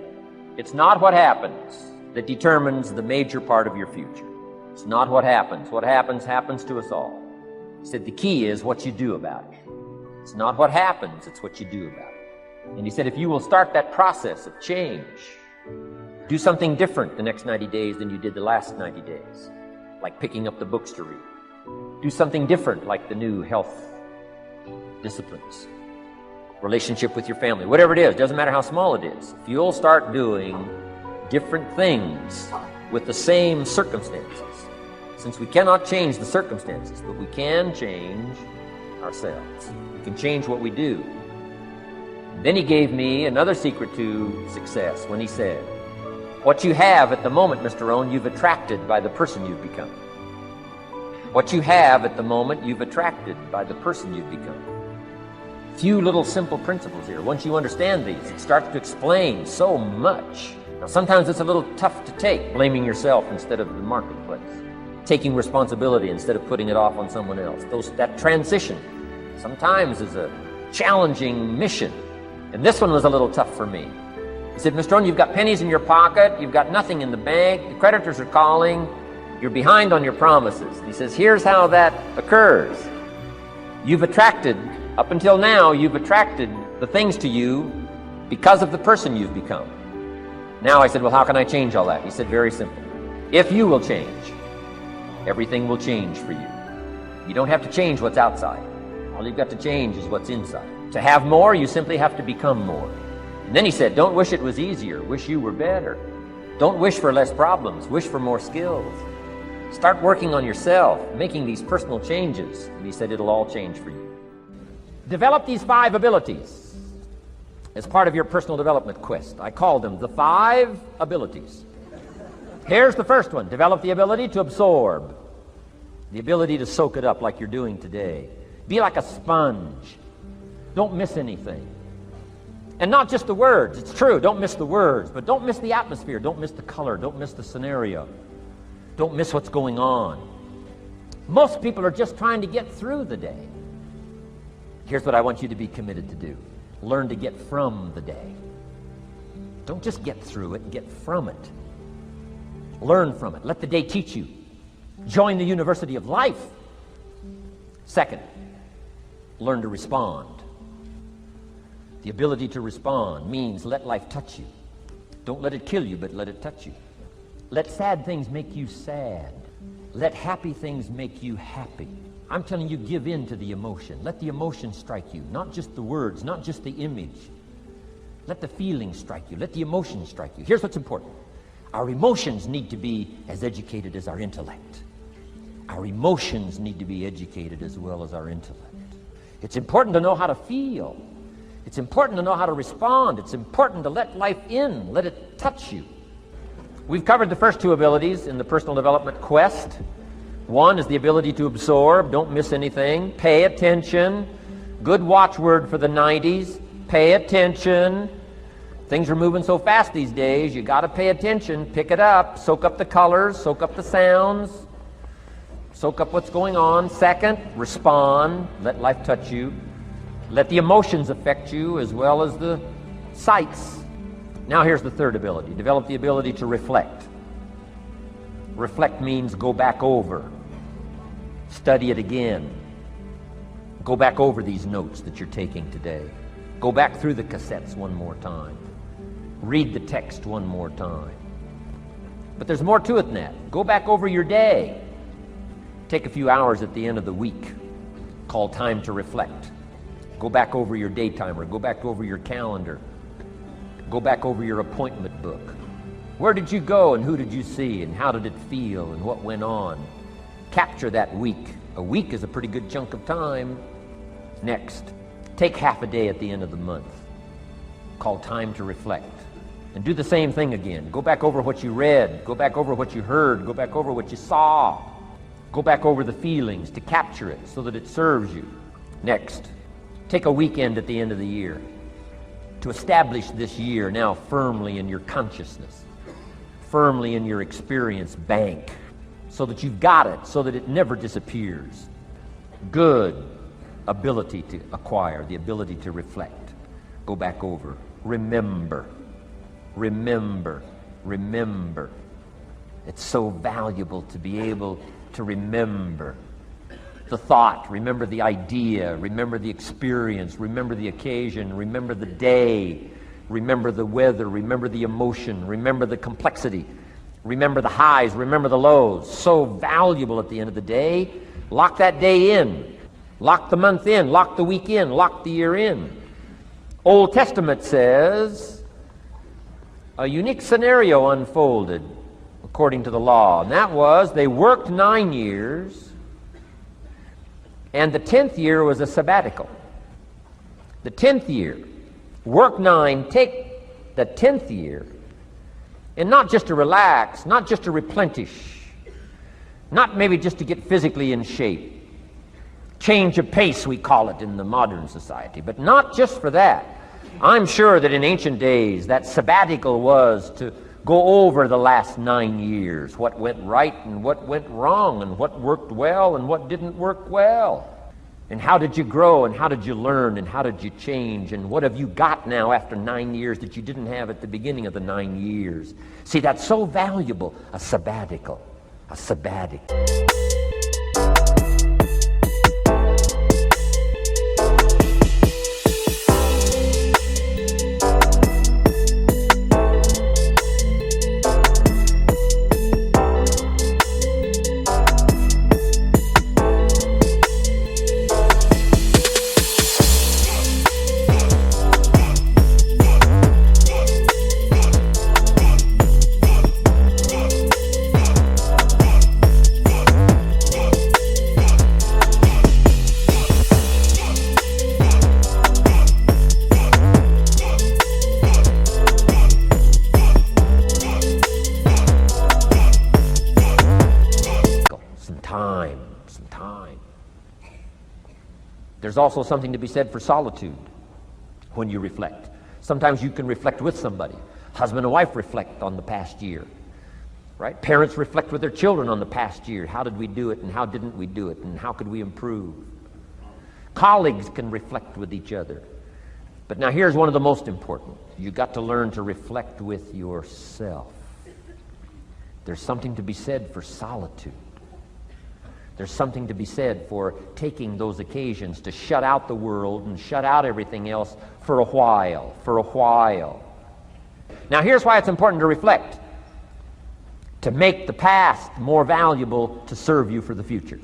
it's not what happens that determines the major part of your future. It's not what happens. What happens to us all. He said, the key is what you do about it. It's not what happens, it's what you do about it. And he said, if you will start that process of change, do something different the next 90 days than you did the last 90 days, like picking up the books to read. Do something different, like the new health disciplines, relationship with your family, whatever it is, doesn't matter how small it is. If you'll start doing different things with the same circumstances, since we cannot change the circumstances, but we can change ourselves. We can change what we do. Then he gave me another secret to success when he said, what you have at the moment, Mr. Rohn, you've attracted by the person you've become. What you have at the moment, you've attracted by the person you've become. Few little simple principles here. Once you understand these, it starts to explain so much. Now, sometimes it's a little tough to take, blaming yourself instead of the marketplace, taking responsibility instead of putting it off on someone else. That transition sometimes is a challenging mission. And this one was a little tough for me. He said, Mr. Rohn, you've got pennies in your pocket, you've got nothing in the bank, the creditors are calling, you're behind on your promises. He says, here's how that occurs. You've attracted, up until now, you've attracted the things to you because of the person you've become. Now I said, well, how can I change all that? He said, very simple. If you will change, everything will change for you. You don't have to change what's outside. All you've got to change is what's inside. To have more, you simply have to become more. And then he said, don't wish it was easier. Wish you were better. Don't wish for less problems. Wish for more skills. Start working on yourself, making these personal changes. And he said, it'll all change for you. Develop these 5 abilities as part of your personal development quest. I call them the 5 abilities. Here's the first one. Develop the ability to absorb. The ability to soak it up like you're doing today. Be like a sponge. Don't miss anything. And not just the words. It's true, don't miss the words, but don't miss the atmosphere. Don't miss the color. Don't miss the scenario. Don't miss what's going on. Most people are just trying to get through the day. Here's what I want you to be committed to do. Learn to get from the day. Don't just get through it, get from it. Learn from it. Let the day teach you. Join the University of Life. Second, learn to respond. The ability to respond means let life touch you. Don't let it kill you, but let it touch you. Let sad things make you sad. Let happy things make you happy. I'm telling you, give in to the emotion. Let the emotion strike you, not just the words, not just the image. Let the feeling strike you. Let the emotion strike you. Here's what's important. Our emotions need to be as educated as our intellect. Our emotions need to be educated as well as our intellect. It's important to know how to feel. It's important to know how to respond. It's important to let life in, let it touch you. We've covered the first 2 abilities in the personal development quest. One is the ability to absorb, don't miss anything, pay attention. Good watchword for the 90s, pay attention. Things are moving so fast these days, you got to pay attention, pick it up, soak up the colors, soak up the sounds, soak up what's going on. Second, respond. Let life touch you. Let the emotions affect you as well as the sights. Now here's the third ability. Develop the ability to reflect. Reflect means go back over. Study it again. Go back over these notes that you're taking today. Go back through the cassettes one more time. Read the text one more time. But there's more to it than that. Go back over your day. Take a few hours at the end of the week. Call time to reflect. Go back over your day timer. Go back over your calendar. Go back over your appointment book. Where did you go and who did you see and how did it feel and what went on? Capture that week. A week is a pretty good chunk of time. Next, take half a day at the end of the month. Call time to reflect. And do the same thing again. Go back over what you read. Go back over what you heard. Go back over what you saw. Go back over the feelings to capture it so that it serves you. Next, take a weekend at the end of the year to establish this year now firmly in your consciousness, firmly in your experience bank, so that you've got it, so that it never disappears. Good ability to acquire, the ability to reflect. Go back over. Remember. Remember. Remember. It's so valuable to be able to remember the thought, remember the idea, remember the experience, remember the occasion, remember the day, remember the weather, remember the emotion, remember the complexity, remember the highs, remember the lows. So valuable at the end of the day. Lock that day in. Lock the month in. Lock the week in. Lock the year in. Old Testament says a unique scenario unfolded according to the law, and that was they worked 9 years, and the 10th year was a sabbatical. The 10th year, work 9, take the 10th year, and not just to relax, not just to replenish, not maybe just to get physically in shape. Change of pace, we call it in the modern society, but not just for that. I'm sure that in ancient days, that sabbatical was to go over the last 9 years, what went right and what went wrong, and what worked well and what didn't work well. And how did you grow, and how did you learn, and how did you change, and what have you got now after 9 years that you didn't have at the beginning of the 9 years? See, that's so valuable, a sabbatical, a sabbatical. There's also something to be said for solitude when you reflect. Sometimes you can reflect with somebody. Husband and wife reflect on the past year, right? Parents reflect with their children on the past year. How did we do it, and how didn't we do it, and how could we improve? Colleagues can reflect with each other. But now here's one of the most important. You've got to learn to reflect with yourself. There's something to be said for solitude. There's something to be said for taking those occasions to shut out the world and shut out everything else for a while, Now here's why it's important to reflect. To make the past more valuable to serve you for the future.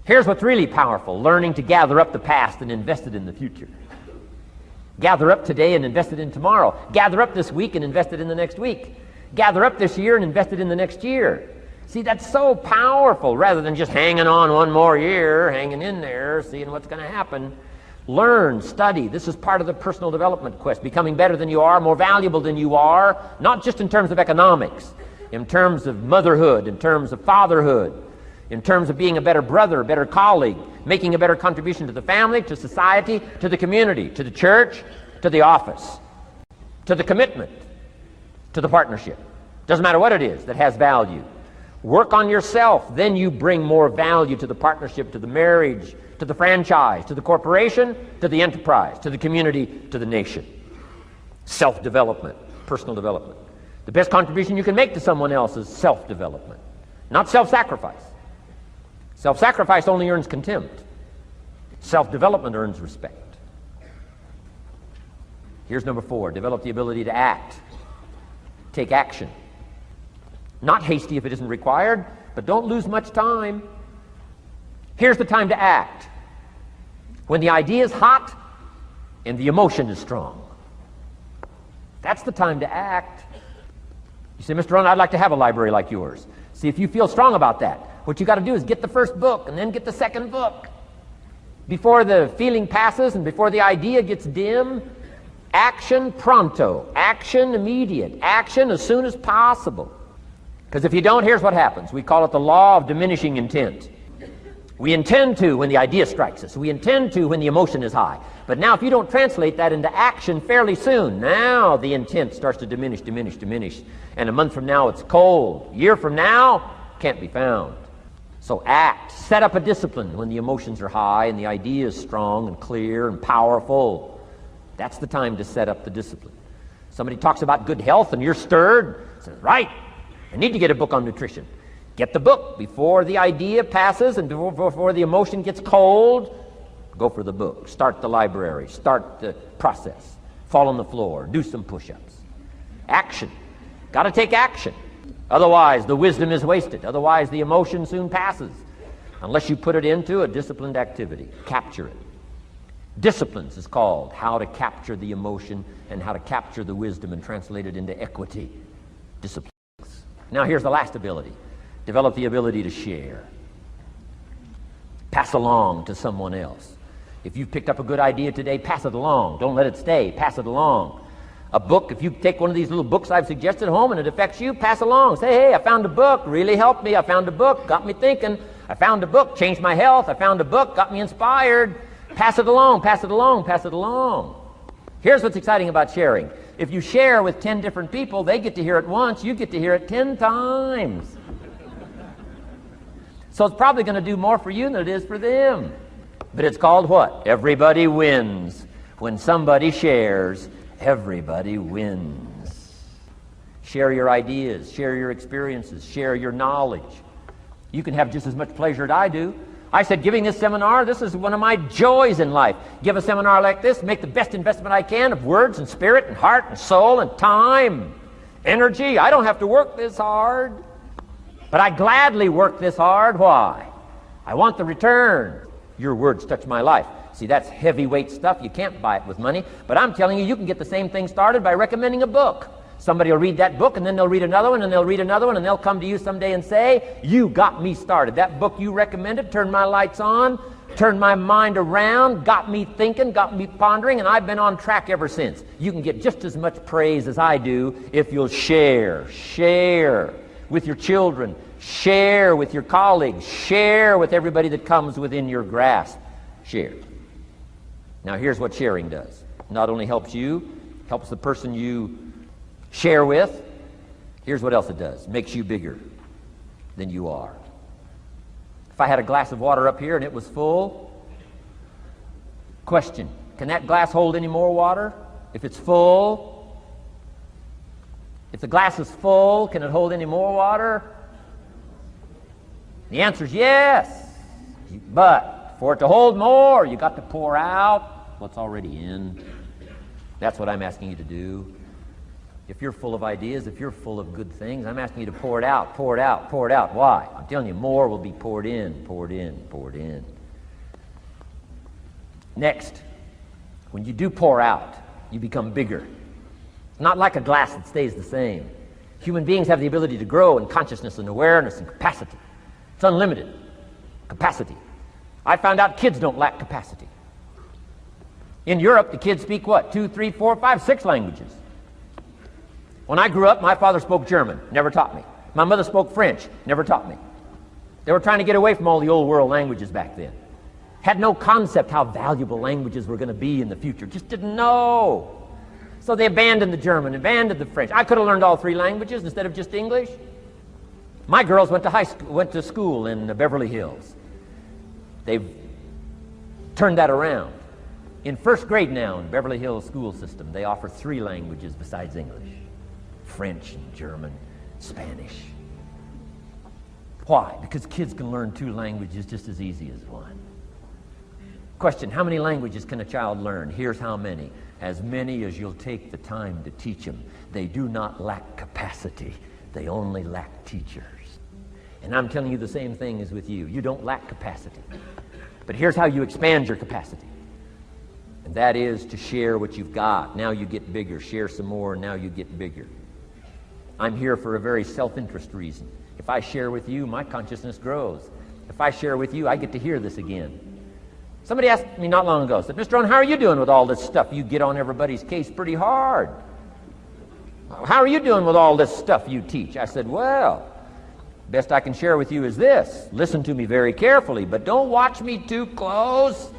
Here's what's really powerful, learning to gather up the past and invest it in the future. Gather up today and invest it in tomorrow. Gather up this week and invest it in the next week. Gather up this year and invest it in the next year. See, that's so powerful, rather than just hanging on one more year, hanging in there, seeing what's going to happen. Learn, study. This is part of the personal development quest, becoming better than you are, more valuable than you are, not just in terms of economics, in terms of motherhood, in terms of fatherhood, in terms of being a better brother, a better colleague, making a better contribution to the family, to society, to the community, to the church, to the office. to the commitment, to the partnership. Doesn't matter what it is that has value. Work on yourself, then you bring more value to the partnership, to the marriage, to the franchise, to the corporation, to the enterprise, to the community, to the nation. Self-development, personal development. The best contribution you can make to someone else is self-development, not self-sacrifice. Self-sacrifice only earns contempt. Self-development earns respect. Here's number 4, develop the ability to act. Take action. Not hasty if it isn't required, but don't lose much time. Here's the time to act. When the idea is hot and the emotion is strong. That's the time to act. You say, Mr. Rohn, I'd like to have a library like yours. See, if you feel strong about that, what you got to do is get the first book and then get the second book. Before the feeling passes and before the idea gets dim, action pronto, action immediate, action as soon as possible. Because if you don't, here's what happens. We call it the Law of Diminishing Intent. We intend to when the idea strikes us. We intend to when the emotion is high. But now if you don't translate that into action fairly soon, now the intent starts to diminish. And a month from now it's cold. A year from now, can't be found. So act. Set up a discipline when the emotions are high and the idea is strong and clear and powerful. That's the time to set up the discipline. Somebody talks about good health and you're stirred. Says, right, I need to get a book on nutrition. Get the book before the idea passes and before the emotion gets cold. Go for the book. Start the library. Start the process. Fall on the floor. Do some push-ups. Action. Got to take action. Otherwise, the wisdom is wasted. Otherwise, the emotion soon passes. Unless you put it into a disciplined activity. Capture it. Disciplines is called how to capture the emotion and how to capture the wisdom and translate it into equity. Disciplines. Now, here's the last ability. Develop the ability to share. Pass along to someone else. If you've picked up a good idea today, pass it along. Don't let it stay. Pass it along. A book, if you take one of these little books I've suggested home and it affects you, pass along. Say, hey, I found a book, really helped me. I found a book, got me thinking. I found a book, changed my health. I found a book, got me inspired. Pass it along, pass it along, pass it along. Here's what's exciting about sharing. If you share with 10 different people, they get to hear it once, you get to hear it 10 times. So it's probably going to do more for you than it is for them. But it's called what? Everybody wins. When somebody shares, everybody wins. Share your ideas, share your experiences, share your knowledge. You can have just as much pleasure as I do. I said, giving this seminar, this is one of my joys in life. Give a seminar like this, make the best investment I can of words and spirit and heart and soul and time, energy. I don't have to work this hard. But I gladly work this hard. Why? I want the return. Your words touch my life. See, that's heavyweight stuff. You can't buy it with money. But I'm telling you, you can get the same thing started by recommending a book. Somebody will read that book, and then they'll read another one, and they'll read another one, and they'll come to you someday and say, you got me started. That book you recommended turned my lights on, turned my mind around, got me thinking, got me pondering, and I've been on track ever since. You can get just as much praise as I do if you'll share. Share with your children. Share with your colleagues. Share with everybody that comes within your grasp. Share. Now here's what sharing does. Not only helps you, helps the person you share with. Here's what else it does. Makes you bigger than you are. If I had a glass of water up here and it was full, question, can that glass hold any more water? If it's full, if the glass is full, can it hold any more water? The answer is yes. But for it to hold more, you got to pour out what's already in. That's what I'm asking you to do. If you're full of ideas, if you're full of good things, I'm asking you to pour it out, pour it out, pour it out. Why? I'm telling you, more will be poured in, poured in, poured in. Next, when you do pour out, you become bigger. Not like a glass that stays the same. Human beings have the ability to grow in consciousness and awareness and capacity. It's unlimited capacity. I found out kids don't lack capacity. In Europe, the kids speak what? 2, 3, 4, 5, 6 languages. When I grew up, my father spoke German, never taught me. My mother spoke French, never taught me. They were trying to get away from all the old world languages back then. Had no concept how valuable languages were going to be in the future. Just didn't know. So they abandoned the German, abandoned the French. I could have learned all 3 languages instead of just English. My girls went to school in Beverly Hills. They've turned that around. In 1st grade now in Beverly Hills school system, they offer 3 languages besides English: French and German, Spanish. Why? Because kids can learn 2 languages just as easy as 1. Question: how many languages can a child learn? Here's how many. As many as you'll take the time to teach them. They do not lack capacity. They only lack teachers. And I'm telling you the same thing is with you. You don't lack capacity. But here's how you expand your capacity. And that is to share what you've got. Now you get bigger. Share some more, and now you get bigger. I'm here for a very self-interest reason. If I share with you, my consciousness grows. If I share with you, I get to hear this again. Somebody asked me not long ago, said, Mr. Rohn, how are you doing with all this stuff? You get on everybody's case pretty hard. How are you doing with all this stuff you teach? I said, well, best I can share with you is this. Listen to me very carefully, but don't watch me too close.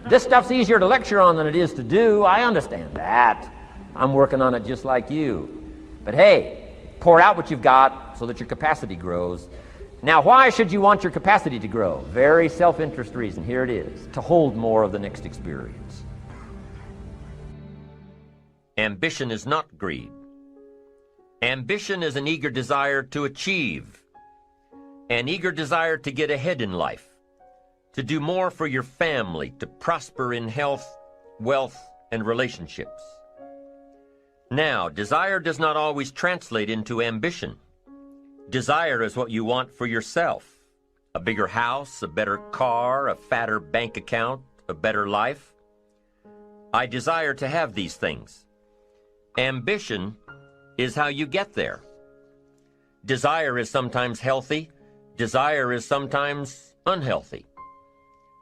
This stuff's easier to lecture on than it is to do. I understand that. I'm working on it just like you. But hey, pour out what you've got so that your capacity grows. Now, why should you want your capacity to grow? Very self-interest reason. Here it is. To hold more of the next experience. Ambition is not greed. Ambition is an eager desire to achieve, an eager desire to get ahead in life, to do more for your family, to prosper in health, wealth, and relationships. Now, desire does not always translate into ambition. Desire is what you want for yourself. A bigger house, a better car, a fatter bank account, a better life. I desire to have these things. Ambition is how you get there. Desire is sometimes healthy. Desire is sometimes unhealthy.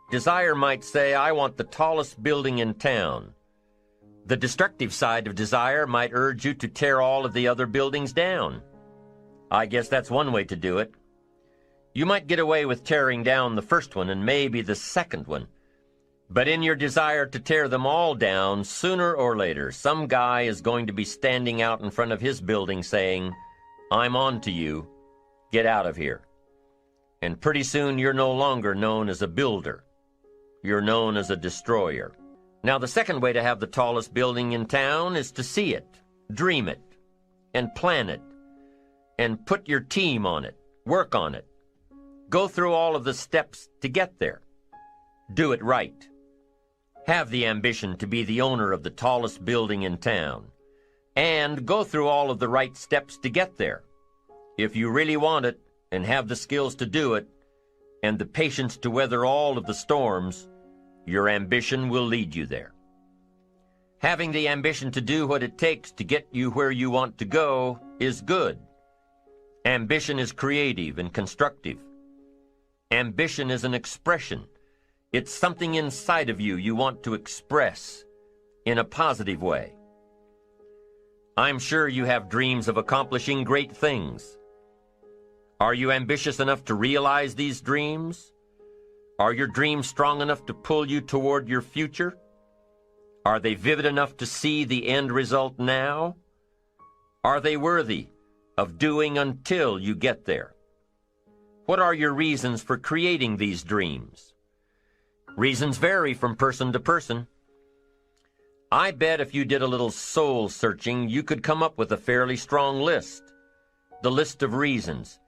Desire might say, I want the tallest building in town. The destructive side of desire might urge you to tear all of the other buildings down. I guess that's one way to do it. You might get away with tearing down the first one and maybe the second one. But in your desire to tear them all down, sooner or later, some guy is going to be standing out in front of his building saying, I'm on to you. Get out of here. And pretty soon you're no longer known as a builder. You're known as a destroyer. Now, the second way to have the tallest building in town is to see it, dream it, and plan it, and put your team on it, work on it. Go through all of the steps to get there. Do it right. Have the ambition to be the owner of the tallest building in town. And go through all of the right steps to get there. If you really want it, and have the skills to do it, and the patience to weather all of the storms, your ambition will lead you there. Having the ambition to do what it takes to get you where you want to go is good. Ambition is creative and constructive. Ambition is an expression. It's something inside of you want to express in a positive way. I'm sure you have dreams of accomplishing great things. Are you ambitious enough to realize these dreams? Are your dreams strong enough to pull you toward your future? Are they vivid enough to see the end result now? Are they worthy of doing until you get there? What are your reasons for creating these dreams? Reasons vary from person to person. I bet if you did a little soul searching, you could come up with a fairly strong list. The list of reasons.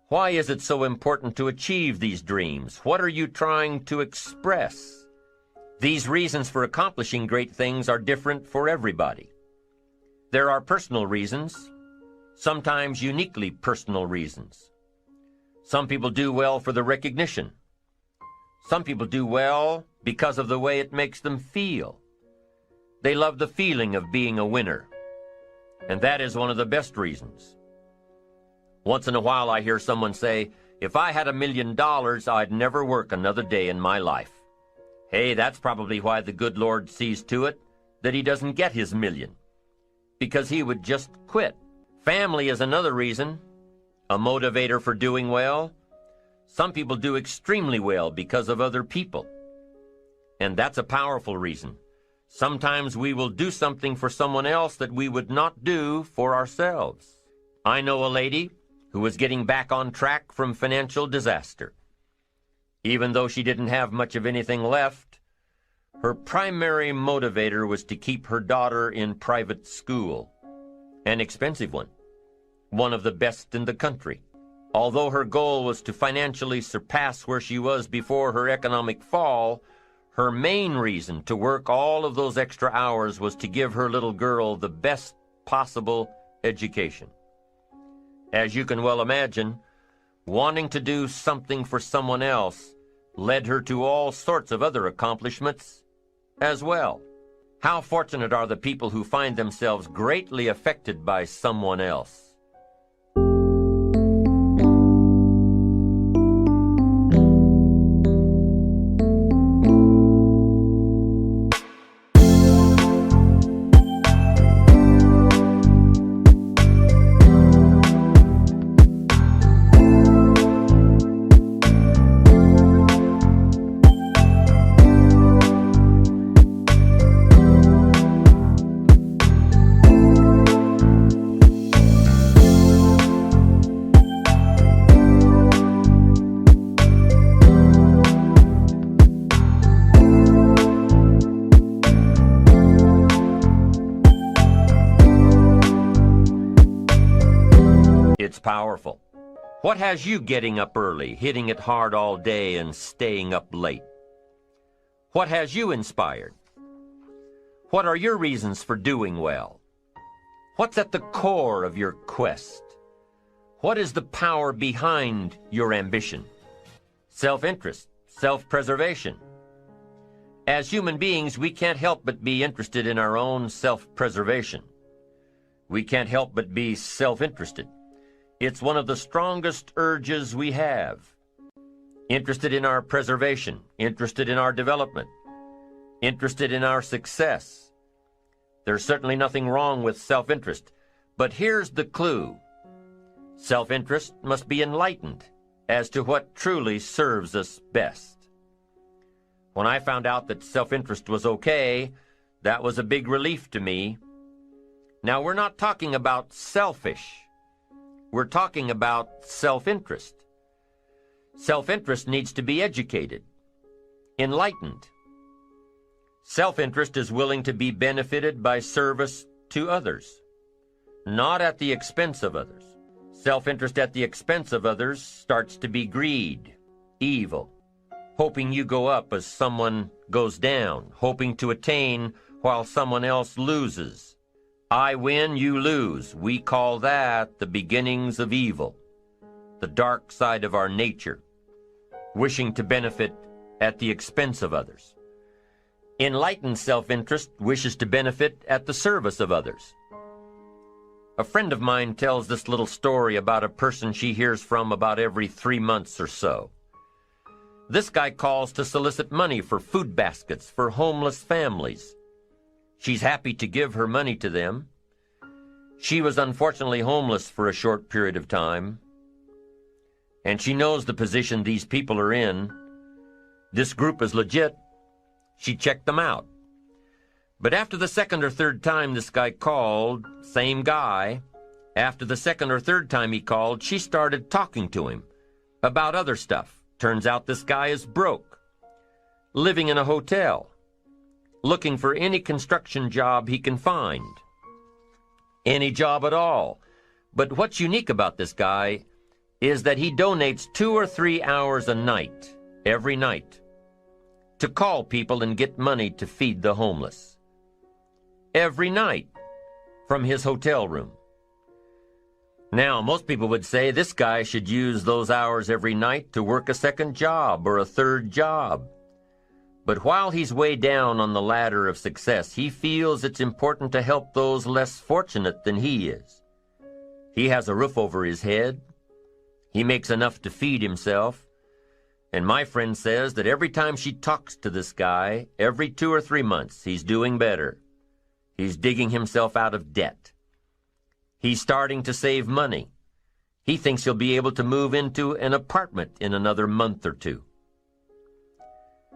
Why is it so important to achieve these dreams? What are you trying to express? These reasons for accomplishing great things are different for everybody. There are personal reasons, sometimes uniquely personal reasons. Some people do well for the recognition. Some people do well because of the way it makes them feel. They love the feeling of being a winner, and that is one of the best reasons. Once in a while I hear someone say, if I had $1 million, I'd never work another day in my life. Hey, that's probably why the good Lord sees to it that he doesn't get his million, because he would just quit. Family is another reason, a motivator for doing well. Some people do extremely well because of other people, and that's a powerful reason. Sometimes we will do something for someone else that we would not do for ourselves. I know a lady who was getting back on track from financial disaster. Even though she didn't have much of anything left, her primary motivator was to keep her daughter in private school, an expensive one of the best in the country. Although her goal was to financially surpass where she was before her economic fall, her main reason to work all of those extra hours was to give her little girl the best possible education. As you can well imagine, wanting to do something for someone else led her to all sorts of other accomplishments as well. How fortunate are the people who find themselves greatly affected by someone else. It's powerful. What has you getting up early, hitting it hard all day, and staying up late? What has you inspired? What are your reasons for doing well? What's at the core of your quest? What is the power behind your ambition? Self-interest, self-preservation. As human beings, we can't help but be interested in our own self-preservation. We can't help but be self-interested. It's one of the strongest urges we have. Interested in our preservation, interested in our development, interested in our success. There's certainly nothing wrong with self-interest, but here's the clue. Self-interest must be enlightened as to what truly serves us best. When I found out that self-interest was okay, that was a big relief to me. Now, we're not talking about selfish. We're talking about self-interest. Self-interest needs to be educated, enlightened. Self-interest is willing to be benefited by service to others, not at the expense of others. Self-interest at the expense of others starts to be greed, evil, hoping you go up as someone goes down, hoping to attain while someone else loses. I win, you lose. We call that the beginnings of evil, the dark side of our nature, wishing to benefit at the expense of others. Enlightened self-interest wishes to benefit at the service of others. A friend of mine tells this little story about a person she hears from about every 3 months or so. This guy calls to solicit money for food baskets for homeless families. She's happy to give her money to them. She was unfortunately homeless for a short period of time, and she knows the position these people are in. This group is legit. She checked them out. But after the second or third time this guy called, same guy, after the second or third time he called, she started talking to him about other stuff. Turns out this guy is broke, living in a hotel, looking for any construction job he can find. Any job at all. But what's unique about this guy is that he donates 2 or 3 hours a night, every night, to call people and get money to feed the homeless. Every night, from his hotel room. Now, most people would say this guy should use those hours every night to work a second job or a third job. But while he's way down on the ladder of success, he feels it's important to help those less fortunate than he is. He has a roof over his head. He makes enough to feed himself. And my friend says that every time she talks to this guy, every 2 or 3 months, he's doing better. He's digging himself out of debt. He's starting to save money. He thinks he'll be able to move into an apartment in another month or 2.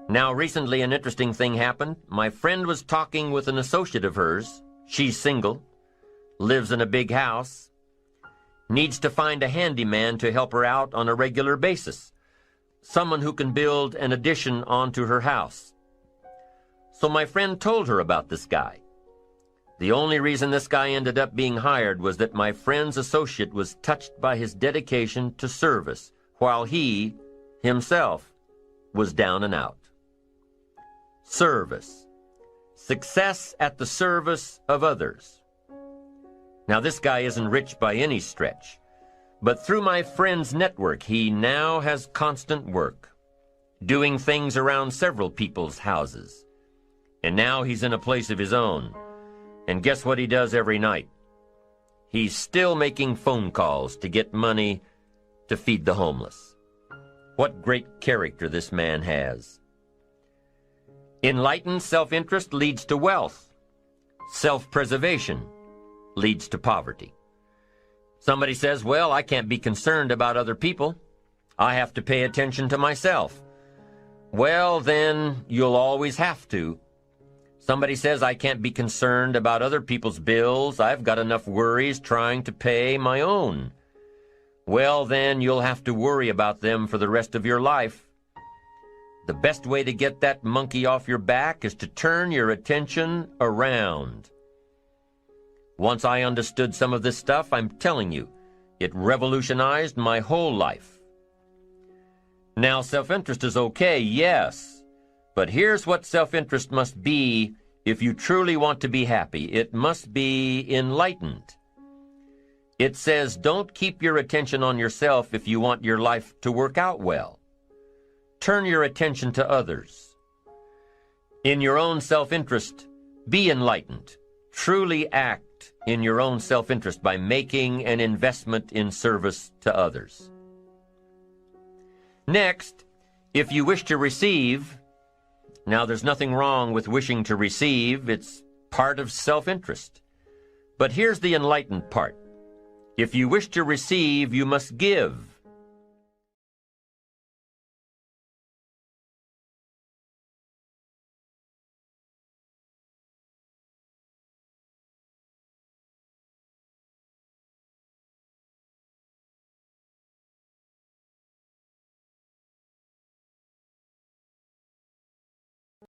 Now, recently an interesting thing happened. My friend was talking with an associate of hers. She's single, lives in a big house, needs to find a handyman to help her out on a regular basis, someone who can build an addition onto her house. So my friend told her about this guy. The only reason this guy ended up being hired was that my friend's associate was touched by his dedication to service, while he, himself, was down and out. Service. Success at the service of others. Now, this guy isn't rich by any stretch, but through my friend's network, he now has constant work, doing things around several people's houses. And now he's in a place of his own. And guess what he does every night? He's still making phone calls to get money to feed the homeless. What great character this man has. Enlightened self-interest leads to wealth. Self-preservation leads to poverty. Somebody says, well, I can't be concerned about other people. I have to pay attention to myself. Well, then you'll always have to. Somebody says, I can't be concerned about other people's bills. I've got enough worries trying to pay my own. Well, then you'll have to worry about them for the rest of your life. The best way to get that monkey off your back is to turn your attention around. Once I understood some of this stuff, I'm telling you, it revolutionized my whole life. Now, self-interest is okay, yes, but here's what self-interest must be if you truly want to be happy. It must be enlightened. It says, don't keep your attention on yourself if you want your life to work out well. Turn your attention to others. In your own self-interest, be enlightened. Truly act in your own self-interest by making an investment in service to others. Next, if you wish to receive, now there's nothing wrong with wishing to receive. It's part of self-interest. But here's the enlightened part. If you wish to receive, you must give.